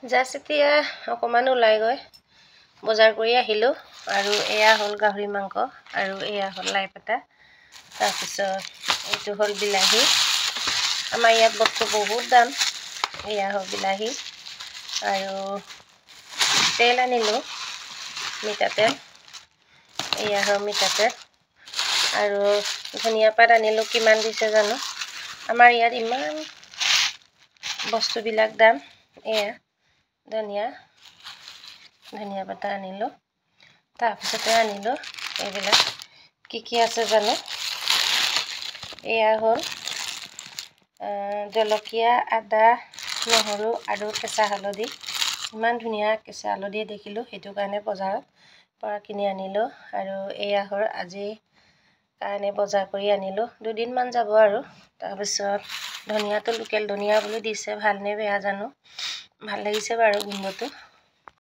just এতিয়া অকণমান ওলাই গৈ বজাৰ কৰি আহিলোঁ আৰু এয়া হ'ল গাহৰি মাংস আৰু এয়া হ'ল লাই পাতা তাৰপিছত এইটো হ'ল বিলাহী আমাৰ ইয়াত বস্তু বহুত দাম এয়া হ'ল বিলাহী আৰু তেল আনিলোঁ মিঠাতেল এয়া হ'ল মিঠাতেল আৰু ধনিয়া পাত আনিলোঁ কিমান দিছে জানো আমাৰ ইয়াত ইমান বস্তুবিলাক দাম এয়া ধনিয়া পাতা আনিলোঁ তাৰপিছতে আনিলোঁ এইবিলাক কি আছে জানো এয়া হ'ল জলকীয়া আদা নহৰু আৰু কেঁচা হালধি ইমান ধুনীয়া কেঁচা হালধি দেখিলোঁ সেইটো কাৰণে বজাৰত পৰা কিনি আনিলোঁ আৰু এয়া হ'ল আজি কাৰণে বজাৰ কৰি আনিলোঁ দুদিনমান যাব আৰু তাৰপিছত ধনিয়াটো লোকেল ধনিয়া বুলি দিছে ভালনে বেয়া জানো ভাল লাগিছে বাৰু গোন্ধটো